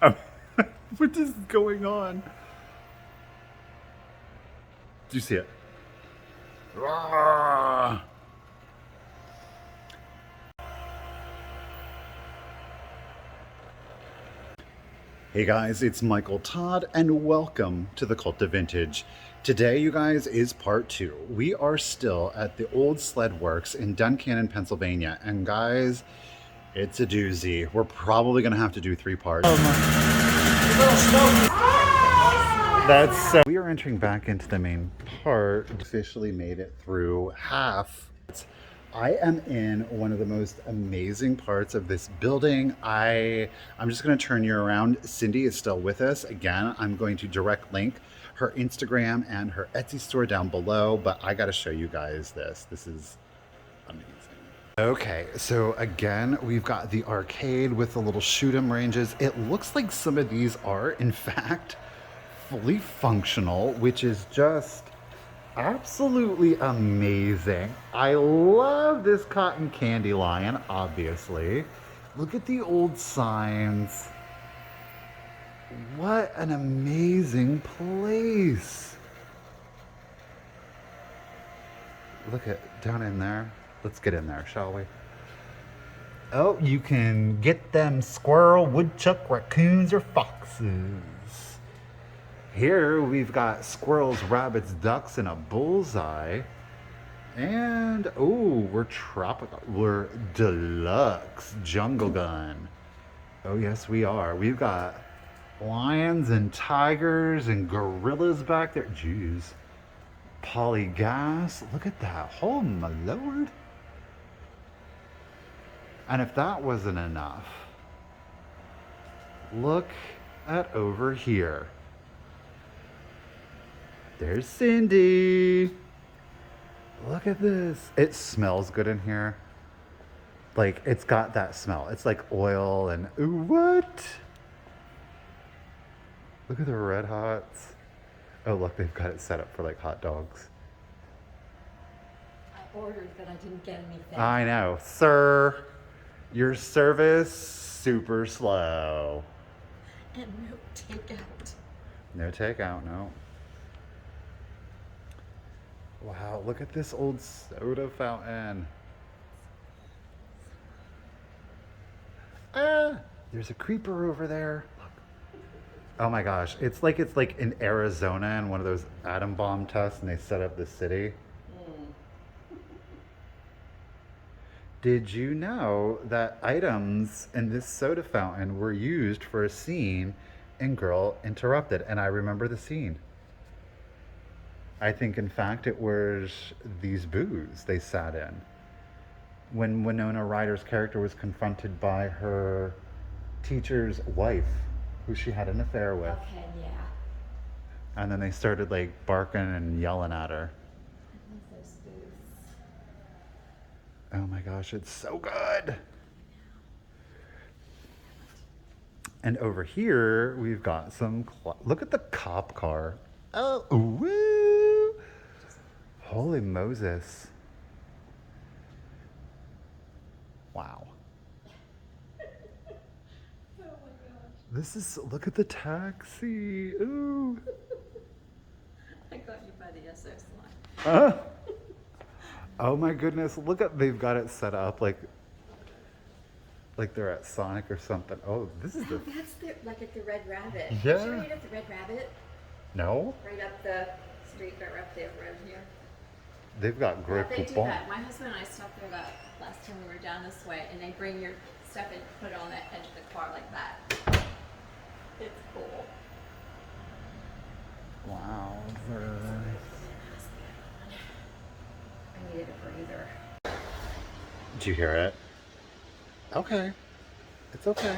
What is going on? Do you see it? Ah! Hey guys, it's Michael Todd and welcome to The.Cult.Of.Vintage. Today, you guys, is part 2. We are still at the Old Sled Works in Duncannon, Pennsylvania. And guys, it's a doozy. We're probably going to have to do 3 parts. We are entering back into the main part. Officially made it through half. I am in one of the most amazing parts of this building. I'm just going to turn you around. Cindy is still with us. Again, I'm going to direct link her Instagram and her Etsy store down below, but I got to show you guys this. This is amazing. Okay, so again, we've got the arcade with the little shoot 'em ranges. It looks like some of these are, in fact, fully functional, which is just absolutely amazing. I love this cotton candy line, obviously. Look at the old signs. What an amazing place. Look at down in there. Let's get in there, shall we? Oh, you can get them squirrel, woodchuck, raccoons, or foxes. Here we've got squirrels, rabbits, ducks, and a bullseye. And, oh, we're tropical. We're deluxe jungle gun. Oh, yes, we are. We've got lions and tigers and gorillas back there. Jeez. Polygas. Look at that. Oh, my Lord. And if that wasn't enough, look at over here. There's Cindy. Look at this. It smells good in here. Like, it's got that smell. It's like oil and, ooh, what? Look at the Red Hots. Oh, look, they've got it set up for like hot dogs. I ordered, but I didn't get anything. I know. Sir, your service super slow. And no takeout. No takeout, no. Wow, look at this old soda fountain. Ah, there's a creeper over there. Look. Oh my gosh, it's like in Arizona and one of those atom bomb tests and they set up the city. Did you know that items in this soda fountain were used for a scene in Girl Interrupted? And I remember the scene. I think, in fact, it was these booths they sat in. When Winona Ryder's character was confronted by her teacher's wife, who she had an affair with. Okay, yeah. And then they started, like, barking and yelling at her. I love those booths. Oh my gosh, it's so good. And over here, we've got some, look at the cop car. Oh, woo! Holy Moses. Wow. Oh my gosh. This is, look at the taxi. Ooh. I got you by the SS line. Oh my goodness, look at, they've got it set up like they're at Sonic or something. Oh, this is Oh, that's the, like at the Red Rabbit. Yeah. Did you read at the Red Rabbit? No? Right up the street, right up there, right here. They've got great They do coupon. that. My husband and I stopped there that last time we were down this way, and they bring your stuff and put it on the edge of the car like that. It's cool. Wow. Very nice. I needed a breather. Did you hear it? Okay. It's okay.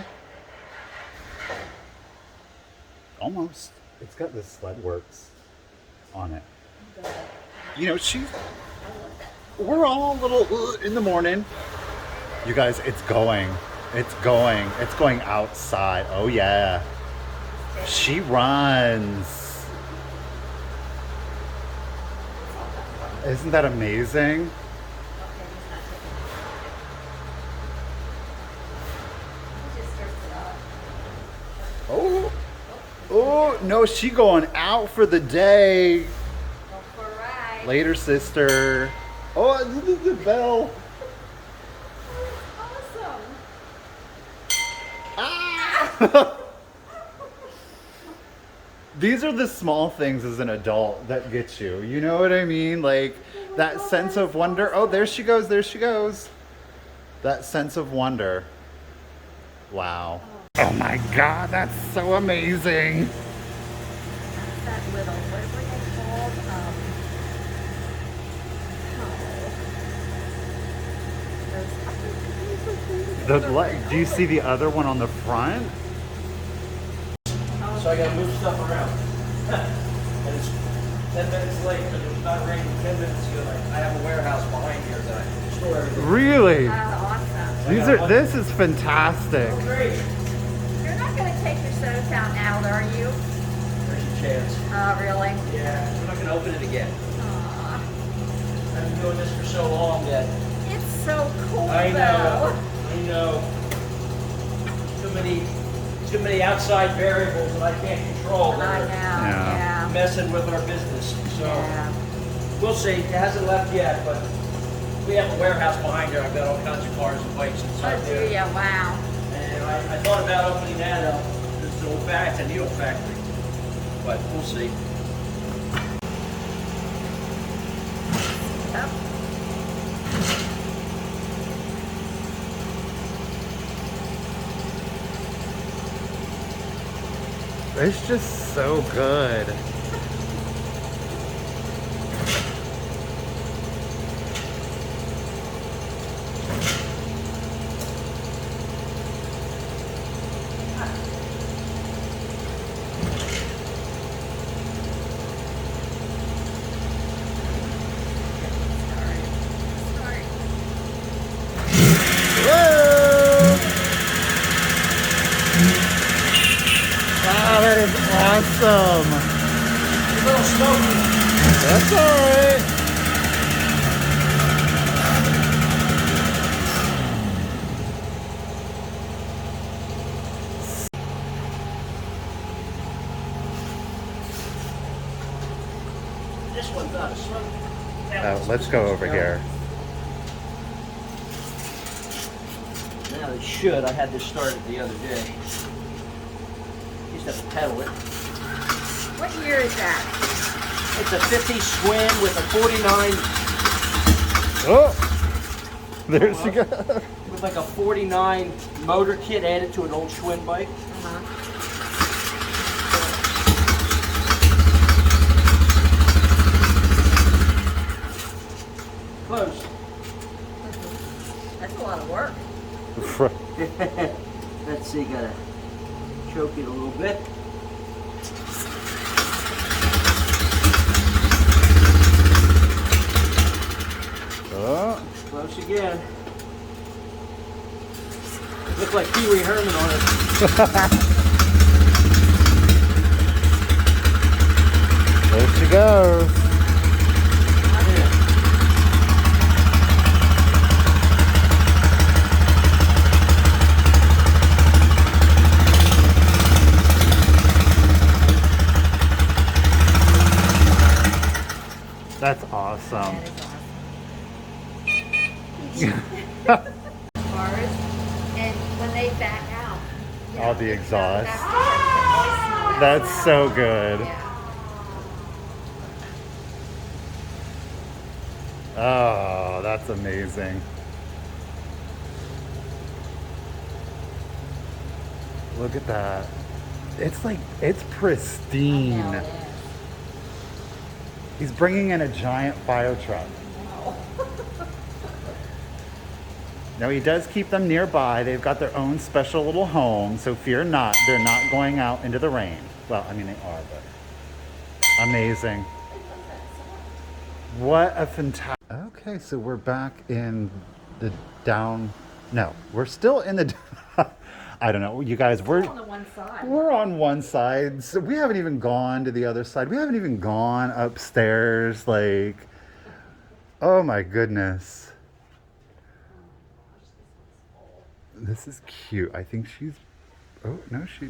Almost. It's got the Sled Works on it. Good. You know, I love that. we're all a little in the morning. You guys, it's going. It's going outside. Oh yeah. She runs. Isn't that amazing? Okay, he's not taking it. He just starts it off. Oh, oh, no, she going out for the day. Go for a ride. Later, sister. Oh, the bell. Awesome. Ah! These are the small things as an adult that get you. You know what I mean? Like that sense of wonder. Oh, there she goes. There she goes. That sense of wonder. Wow. Oh my God, that's so amazing. That's that little, what were they called? Do you see the other one on the front? So I gotta move stuff around. And it's 10 minutes late, but it was not raining 10 minutes ago. I have a warehouse behind here that I store everything. Really? Awesome. This is fantastic. Oh, great. You're not going to take your soda fountain out, are you? There's a chance. Oh, really? Yeah, we're not gonna open it again. Aw. I've been doing this for so long that It's so cool, I know. though. I know. Too many outside variables that I can't control I that know, are yeah. messing with our business. So Yeah. we'll see. It hasn't left yet, but we have a warehouse behind here. I've got all kinds of cars and bikes inside Oh, there. do ya? Wow. And I thought about opening that up. It's an old factory, it's a needle factory. But we'll see. Yep. It's just so good. Sorry. Whoa! Wow, that is awesome. A little smoky. That's all right. This one's not a smoke. Let's go over here. Now it should. I had this started the other day. Used to have to pedal it. What year is that? It's a 50 Schwinn with a 49, Oh, there she goes. with like a 49 motor kit added to an old Schwinn bike. Uh-huh. Close. That's a lot of work. Let's see, gotta choke it a little bit. Oh. Close again. Look like Pee Wee Herman on it. There she goes. That's awesome. That is awesome. Cars, and when they back out, you All know, the it's not exhaust. that That's so good. Yeah. Oh, that's amazing. Look at that. It's like, it's pristine. I know it is. He's bringing in a giant fire truck. No. Now he does keep them nearby. They've got their own special little home, so fear not, they're not going out into the rain. Well, I mean they are, but amazing. What a fantastic. Okay, so we're back in the down. No, we're still in the. I don't know, you guys. We're on the one side. We're on one side. So we haven't even gone to the other side. We haven't even gone upstairs. Like, oh my goodness. This is cute. I think she's Oh, no, is she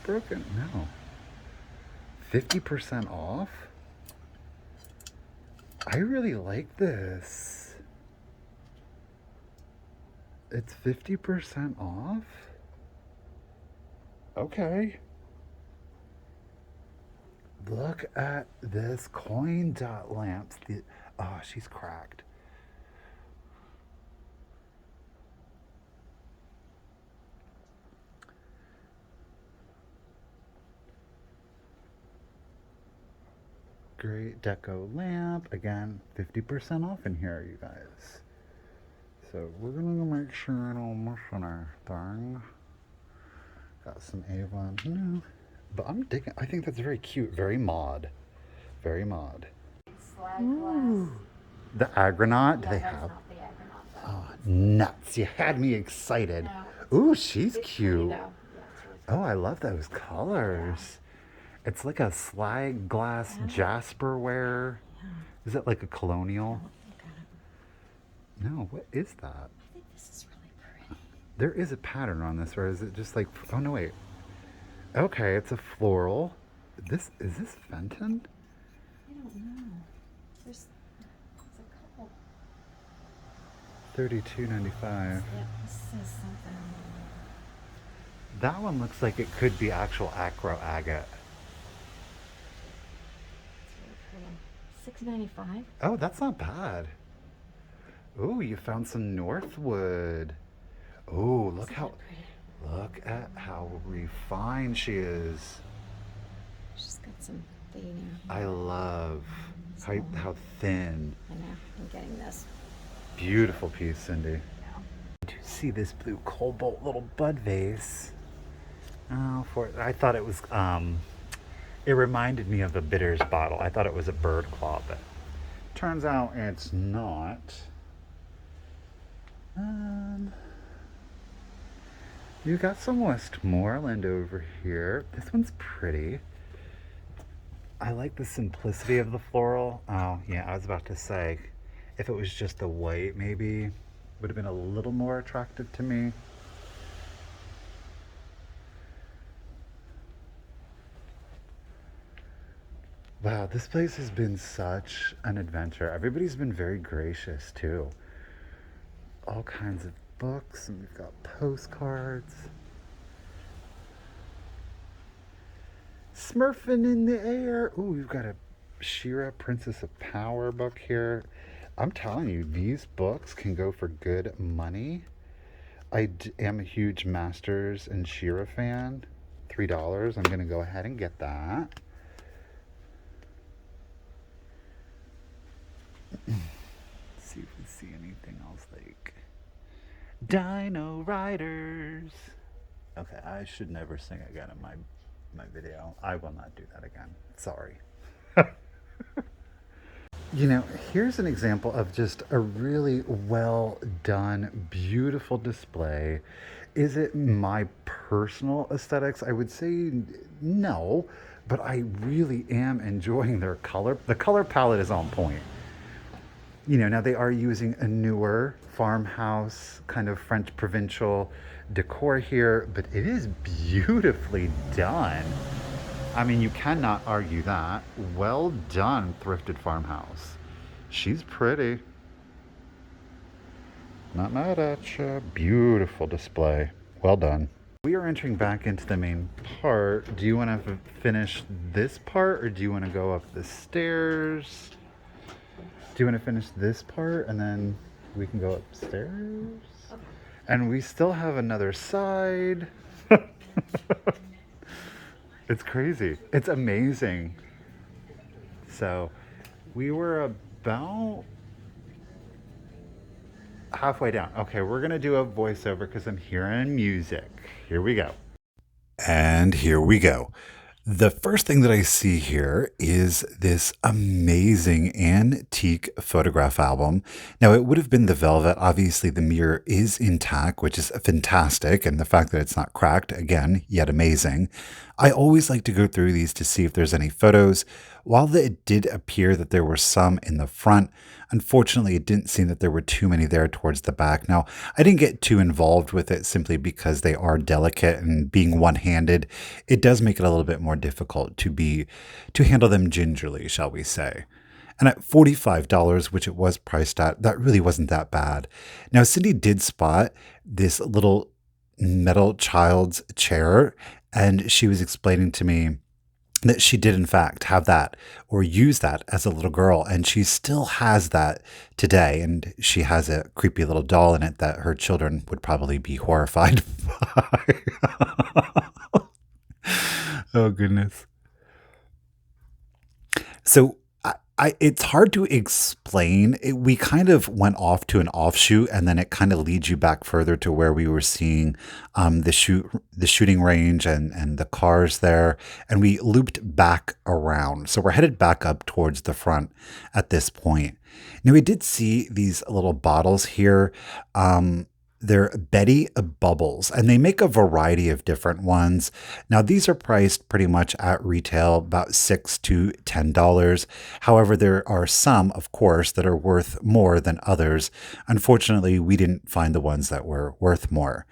broken? No. 50% off? I really like this. It's 50% off? Okay. Look at this coin dot lamps. Oh, she's cracked. Great deco lamp. Again, 50% off in here, you guys. So we're gonna make sure I don't miss anything. Got some Avon. No. But I'm digging. I think that's very cute. Very mod. Very mod. Ooh. The agronaut. Do they have? Not the agronaut, Oh, nuts. You had me excited. No, Ooh, she's it's cute. pretty, though. Yeah, it's really Oh, I love those colors. It's like a slag glass jasper ware. Is it like a colonial? No, what is that? I think this is really pretty. There is a pattern on this, or is it just like, oh no, wait. Okay, it's a floral. Is this Fenton? I don't know. There's a couple. $32.95. Yeah, this is something. That one looks like it could be actual acro agate. It's really pretty. $6.95. Oh, that's not bad. Oh, you found some Northwood. Oh, look at how refined she is. She's got some thing. I love how thin. I know. I'm getting this. Beautiful piece, Cindy. Do you see this blue cobalt little bud vase? Oh, I thought it was, it reminded me of a bitters bottle. I thought it was a bird claw, but turns out it's not. You got some Westmoreland over here. This one's pretty. I like the simplicity of the floral. Oh, yeah, I was about to say, if it was just the white, maybe would have been a little more attractive to me. Wow, this place has been such an adventure. Everybody's been very gracious too. All kinds of books, and we've got postcards. Smurfing in the air. Ooh, we've got a Shira Princess of Power book here. I'm telling you, these books can go for good money. I am a huge Masters and Shira fan. $3. I'm going to go ahead and get that. See if we see anything else like Dino Riders. Okay, I should never sing again in my video. I will not do that again. Sorry. You know, here's an example of just a really well done, beautiful display. Is it my personal aesthetics? I would say no, but I really am enjoying their color. The color palette is on point. You know, now they are using a newer farmhouse, kind of French provincial decor here, but it is beautifully done. I mean, you cannot argue that. Well done, thrifted farmhouse. She's pretty. Not mad at you. Beautiful display. Well done. We are entering back into the main part. Do you want to finish this part, or do you want to go up the stairs? Do you want to finish this part and then we can go upstairs? Okay. And we still have another side. It's crazy. It's amazing. So we were about halfway down. Okay, we're going to do a voiceover because I'm hearing music. Here we go. And here we go. The first thing that I see here is this amazing antique photograph album. Now, it would have been the velvet. Obviously, the mirror is intact, which is fantastic. And the fact that it's not cracked, again, yet amazing. I always like to go through these to see if there's any photos. While it did appear that there were some in the front, unfortunately, it didn't seem that there were too many there towards the back. Now, I didn't get too involved with it simply because they are delicate, and being one-handed, it does make it a little bit more difficult to handle them gingerly, shall we say. And at $45, which it was priced at, that really wasn't that bad. Now, Cindy did spot this little metal child's chair, and she was explaining to me that she did in fact have that or use that as a little girl, and she still has that today, and she has a creepy little doll in it that her children would probably be horrified by. Oh goodness. So it's hard to explain. We kind of went off to an offshoot, and then it kind of leads you back further to where we were seeing the shooting range and the cars there, and we looped back around. So we're headed back up towards the front at this point. Now we did see these little bottles here. They're Betty Bubbles, and they make a variety of different ones. Now, these are priced pretty much at retail, about $6 to $10. However, there are some, of course, that are worth more than others. Unfortunately, we didn't find the ones that were worth more.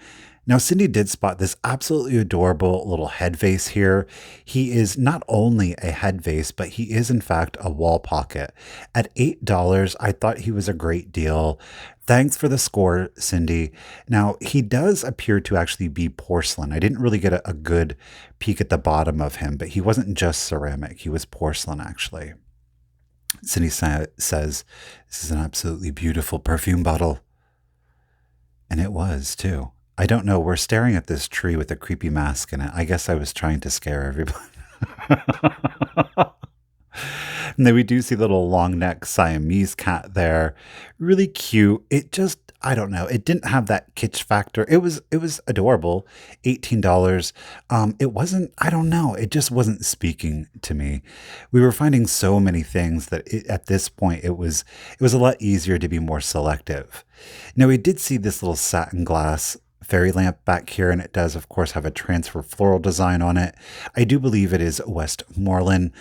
Now, Cindy did spot this absolutely adorable little head vase here. He is not only a head vase, but he is in fact a wall pocket. At $8, I thought he was a great deal. Thanks for the score, Cindy. Now, he does appear to actually be porcelain. I didn't really get a good peek at the bottom of him, but he wasn't just ceramic. He was porcelain, actually. Cindy says, "This is an absolutely beautiful perfume bottle." And it was, too. I don't know. We're staring at this tree with a creepy mask in it. I guess I was trying to scare everybody. And then we do see the little long neck Siamese cat there. Really cute. It just, I don't know. It didn't have that kitsch factor. It was adorable. $18. It wasn't, I don't know. It just wasn't speaking to me. We were finding so many things that at this point it was a lot easier to be more selective. Now we did see this little satin glass fairy lamp back here, and it does of course have a transfer floral design on it. I do believe it is Westmoreland.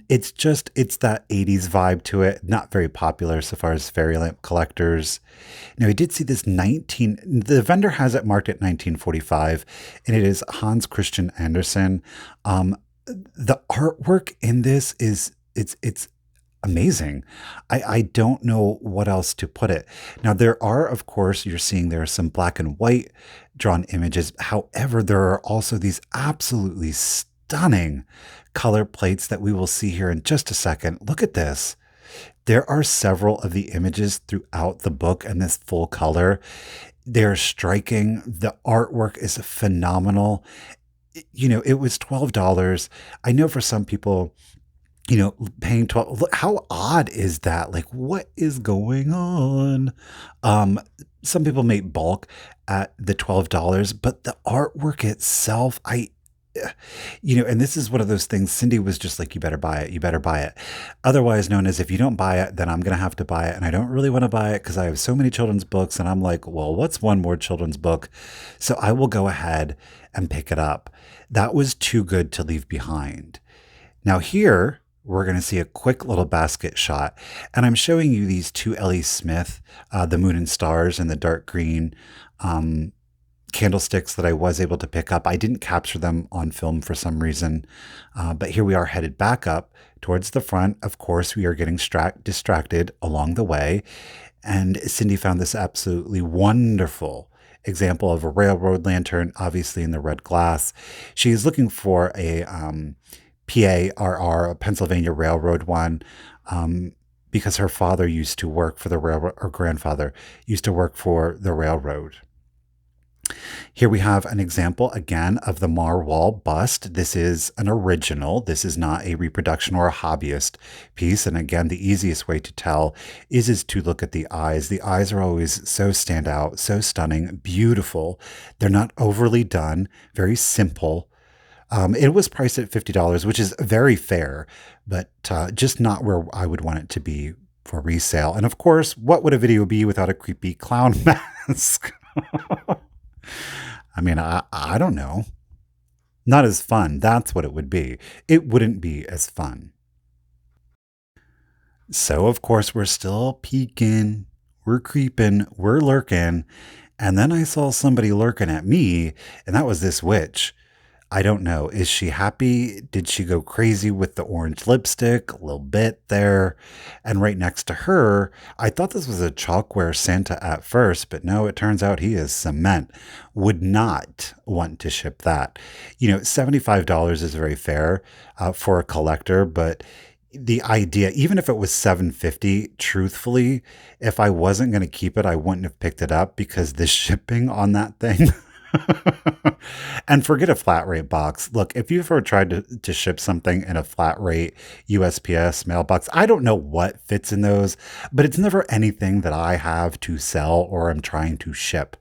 It's that 80s vibe to it, not very popular so far as fairy lamp collectors. Now we did see this the vendor has it marked at 1945, and it is Hans Christian Andersen. The artwork in this is it's amazing. I don't know what else to put it. Now, there are, of course, you're seeing there are some black and white drawn images. However, there are also these absolutely stunning color plates that we will see here in just a second. Look at this. There are several of the images throughout the book in this full color. They're striking. The artwork is phenomenal. It was $12. I know for some people, paying 12, look, how odd is that? Like, what is going on? Some people may balk at the $12, but the artwork itself, and this is one of those things. Cindy was just like, you better buy it. You better buy it. Otherwise known as, if you don't buy it, then I'm going to have to buy it. And I don't really want to buy it because I have so many children's books. And I'm like, well, what's one more children's book? So I will go ahead and pick it up. That was too good to leave behind. Now here, we're going to see a quick little basket shot. And I'm showing you these two Ellie Smith, the Moon and Stars and the dark green candlesticks that I was able to pick up. I didn't capture them on film for some reason. But here we are headed back up towards the front. Of course, we are getting distracted along the way. And Cindy found this absolutely wonderful example of a railroad lantern, obviously in the red glass. She is looking for a PARR, a Pennsylvania Railroad one, because her father used to work for the railroad, or grandfather used to work for the railroad. Here we have an example again of the Marwall bust. This is an original. This is not a reproduction or a hobbyist piece. And again, the easiest way to tell is to look at the eyes. The eyes are always so stand out, so stunning, beautiful. They're not overly done, very simple. It was priced at $50, which is very fair, but just not where I would want it to be for resale. And of course, what would a video be without a creepy clown mask? I mean, I don't know. Not as fun. That's what it would be. It wouldn't be as fun. So, of course, we're still peeking, we're creeping, we're lurking. And then I saw somebody lurking at me, and that was this witch. I don't know. Is she happy? Did she go crazy with the orange lipstick? A little bit there. And right next to her, I thought this was a chalkware Santa at first, but no, it turns out he is cement. Would not want to ship that. $75 is very fair for a collector, but the idea, even if it was 750, truthfully, if I wasn't going to keep it, I wouldn't have picked it up because the shipping on that thing. And forget a flat rate box. Look, if you've ever tried to ship something in a flat rate USPS mailbox, I don't know what fits in those, but it's never anything that I have to sell or I'm trying to ship.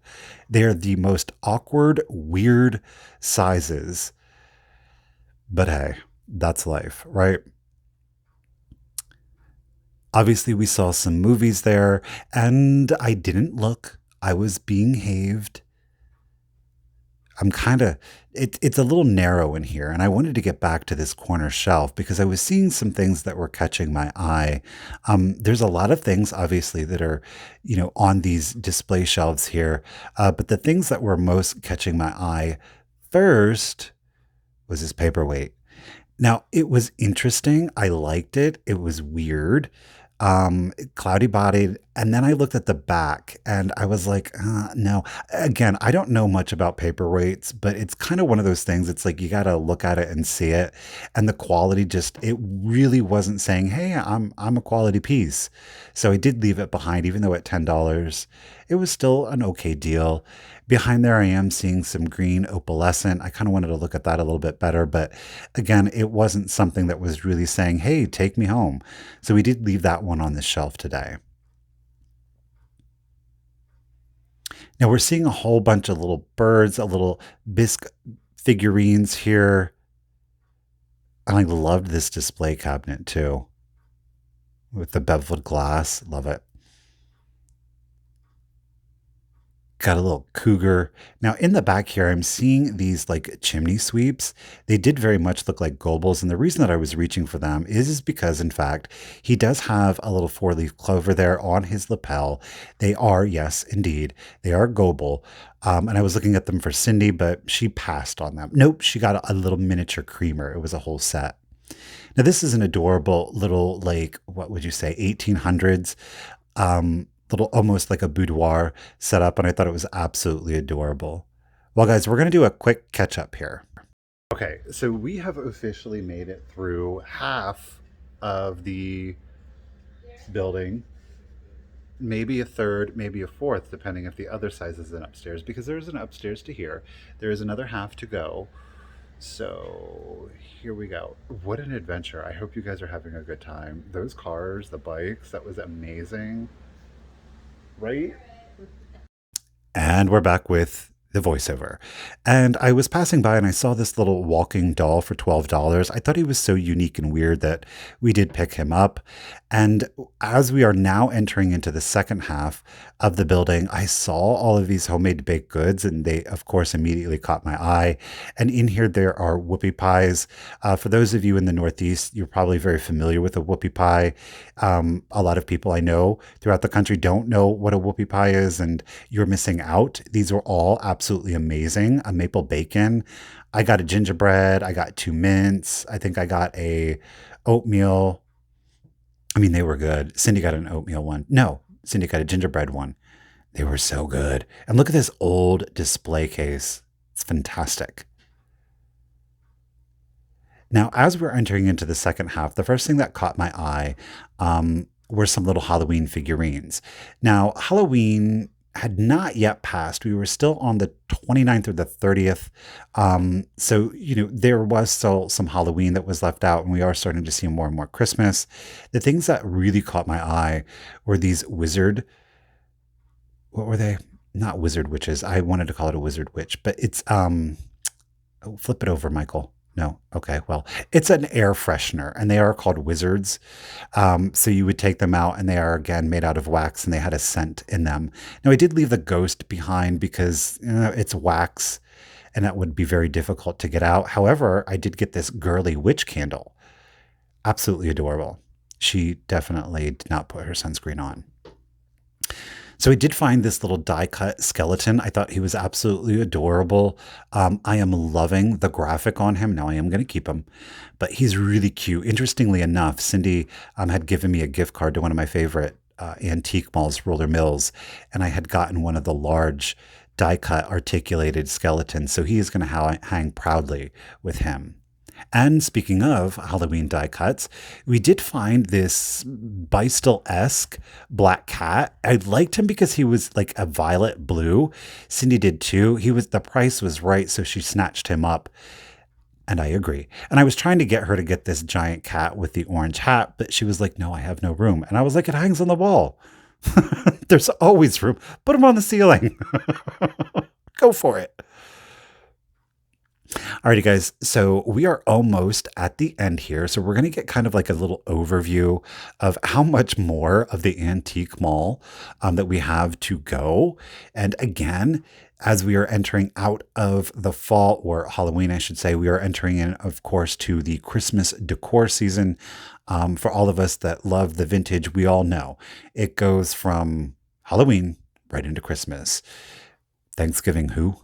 They're the most awkward, weird sizes. But hey, that's life, right? Obviously, we saw some movies there, and I didn't look. I was being haved. I'm kind of it's a little narrow in here, and I wanted to get back to this corner shelf because I was seeing some things that were catching my eye. There's a lot of things obviously that are on these display shelves here, but the things that were most catching my eye first was this paperweight. Now, it was interesting. I liked it. It was weird, cloudy bodied. And then I looked at the back and I was like, no. Again, I don't know much about paperweights, but it's kind of one of those things. It's like you got to look at it and see it. And the quality just, it really wasn't saying, hey, I'm a quality piece. So I did leave it behind, even though at $10, it was still an okay deal. Behind there, I am seeing some green opalescent. I kind of wanted to look at that a little bit better, but again, it wasn't something that was really saying, hey, take me home. So we did leave that one on the shelf today. Now we're seeing a whole bunch of little birds, a little bisque figurines here. I loved this display cabinet too with the beveled glass. Love it. Got a little cougar. Now in the back here, I'm seeing these like chimney sweeps. They did very much look like gobles. And the reason that I was reaching for them is because in fact, he does have a little four-leaf clover there on his lapel. They are, yes, indeed, they are goble. And I was looking at them for Cindy, but she passed on them. Nope, she got a little miniature creamer. It was a whole set. Now this is an adorable little, like, what would you say, 1800s little, almost like a boudoir setup, and I thought it was absolutely adorable. Well, guys, we're going to do a quick catch up here. Okay, so we have officially made it through half of the building, maybe a third, maybe a fourth, depending if the other size is in upstairs, because there's an upstairs to here. There is another half to go. So here we go. What an adventure. I hope you guys are having a good time. Those cars, the bikes, that was amazing. Right? And we're back with the voiceover. And I was passing by and I saw this little walking doll for $12. I thought he was so unique and weird that we did pick him up. And as we are now entering into the second half of the building, I saw all of these homemade baked goods and they, of course, immediately caught my eye. And in here, there are whoopie pies. For those of you in the Northeast, you're probably very familiar with a whoopie pie. A lot of people I know throughout the country don't know what a whoopie pie is, and you're missing out. These are all absolutely amazing. A maple bacon. I got a gingerbread. I got two mints. I think I got a oatmeal. I mean, they were good. Cindy got an oatmeal one. No, Cindy got a gingerbread one. They were so good. And look at this old display case. It's fantastic. Now, as we're entering into the second half, the first thing that caught my eye were some little Halloween figurines. Now, Halloween had not yet passed. We were still on the 29th or the 30th. So, there was still some Halloween that was left out, and we are starting to see more and more Christmas. The things that really caught my eye were these what were they? Not wizard witches. I wanted to call it a wizard witch, but it's, flip it over, Michael. No. Okay. Well, it's an air freshener and they are called wizards. So you would take them out and they are again made out of wax and they had a scent in them. Now I did leave the ghost behind because it's wax and that would be very difficult to get out. However, I did get this girly witch candle. Absolutely adorable. She definitely did not put her sunscreen on. So I did find this little die cut skeleton. I thought he was absolutely adorable. I am loving the graphic on him. Now I am going to keep him, but he's really cute. Interestingly enough, Cindy had given me a gift card to one of my favorite antique malls, Roller Mills, and I had gotten one of the large die cut articulated skeletons. So he is going to hang proudly with him. And speaking of Halloween die cuts, we did find this Beistel-esque black cat. I liked him because he was like a violet blue. Cindy did too. The price was right, so she snatched him up. And I agree. And I was trying to get her to get this giant cat with the orange hat, but she was like, no, I have no room. And I was like, it hangs on the wall. There's always room. Put him on the ceiling. Go for it. Alrighty, guys. So we are almost at the end here. So we're going to get kind of like a little overview of how much more of the antique mall that we have to go. And again, as we are entering out of the fall, or Halloween, I should say, we are entering in, of course, to the Christmas decor season. For all of us that love the vintage, we all know it goes from Halloween right into Christmas. Thanksgiving, who?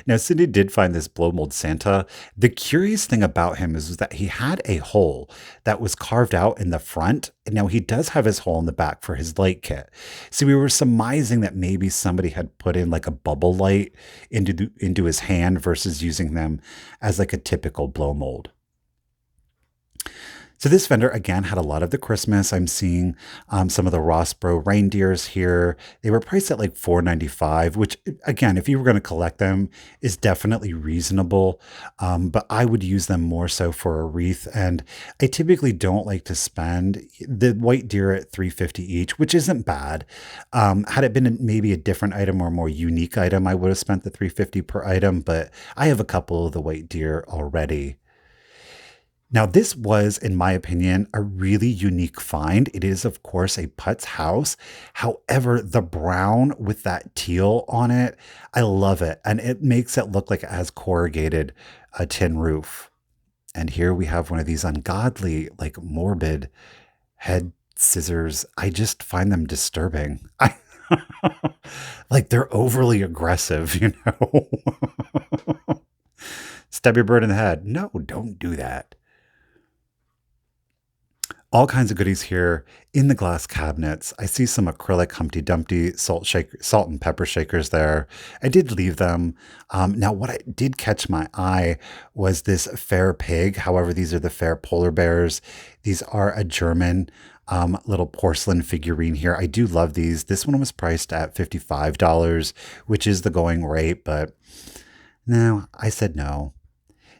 Now, Cindy did find this blow mold Santa. The curious thing about him is that he had a hole that was carved out in the front. And now he does have his hole in the back for his light kit. So we were surmising that maybe somebody had put in like a bubble light into his hand versus using them as like a typical blow mold. So this vendor, again, had a lot of the Christmas. I'm seeing some of the Rossbro reindeers here. They were priced at like $4.95, which, again, if you were going to collect them, is definitely reasonable. But I would use them more so for a wreath. And I typically don't like to spend the white deer at $3.50 each, which isn't bad. Had it been maybe a different item or a more unique item, I would have spent the $3.50 per item. But I have a couple of the white deer already. Now, this was, in my opinion, a really unique find. It is, of course, a Putz house. However, the brown with that teal on it, I love it. And it makes it look like it has corrugated a tin roof. And here we have one of these ungodly, like morbid head scissors. I just find them disturbing. Like they're overly aggressive, you know? Stab your bird in the head. No, don't do that. All kinds of goodies here in the glass cabinets. I see some acrylic Humpty Dumpty salt and pepper shakers there. I did leave them. Now, what I did catch my eye was this fair pig. However, these are the fair polar bears. These are a German little porcelain figurine here. I do love these. This one was priced at $55, which is the going rate, but no, I said no.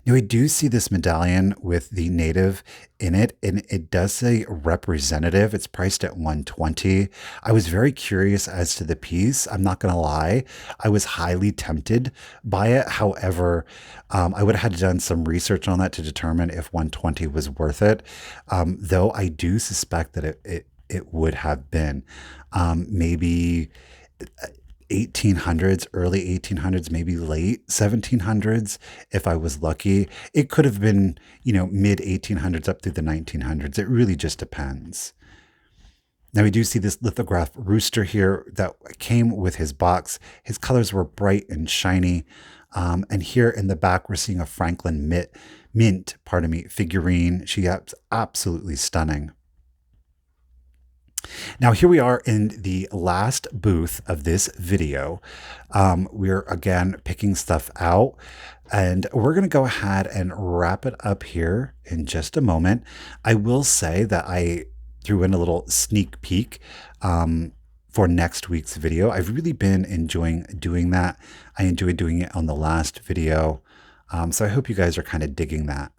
Now, I do see this medallion with the native in it, and it does say representative. It's priced at $120. I was very curious as to the piece. I'm not going to lie. I was highly tempted by it. However, I would have had done some research on that to determine if $120 was worth it. Though I do suspect that it would have been. Maybe 1800s, early 1800s, maybe late 1700s, if I was lucky. It could have been, mid 1800s up through the 1900s. It really just depends. Now we do see this lithograph rooster here that came with his box. His colors were bright and shiny. And here in the back, we're seeing a Franklin mint figurine. She is absolutely stunning. Now, here we are in the last booth of this video. We're again picking stuff out, and we're going to go ahead and wrap it up here in just a moment. I will say that I threw in a little sneak peek for next week's video. I've really been enjoying doing that. I enjoyed doing it on the last video. So I hope you guys are kind of digging that.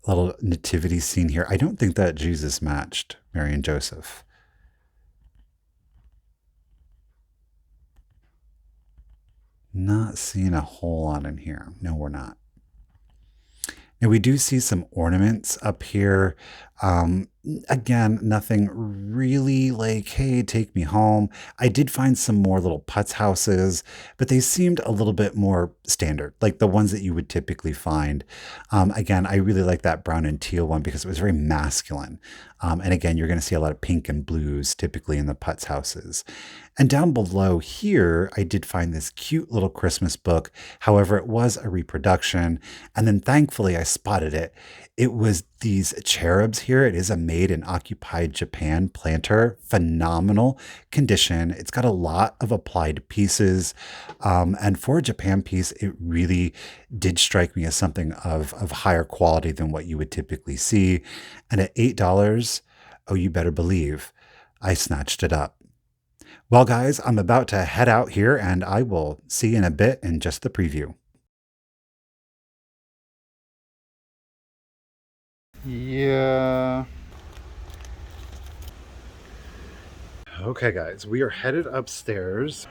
Little nativity scene here. I don't think that Jesus matched Mary and Joseph. Not seeing a whole lot in here. No, we're not. Now we do see some ornaments up here. Again, nothing really like, hey, take me home. I did find some more little putz houses, but they seemed a little bit more standard, like the ones that you would typically find. Again, I really like that brown and teal one because it was very masculine. And again, you're going to see a lot of pink and blues typically in the putz houses. And down below here, I did find this cute little Christmas book. However, it was a reproduction. And then thankfully, I spotted it. It was these cherubs here. It is a made in occupied Japan planter. Phenomenal condition. It's got a lot of applied pieces. And for a Japan piece, it really did strike me as something of higher quality than what you would typically see. And at $8, oh, you better believe I snatched it up. Well, guys, I'm about to head out here and I will see you in a bit in just the preview. Yeah. Okay, guys, we are headed upstairs.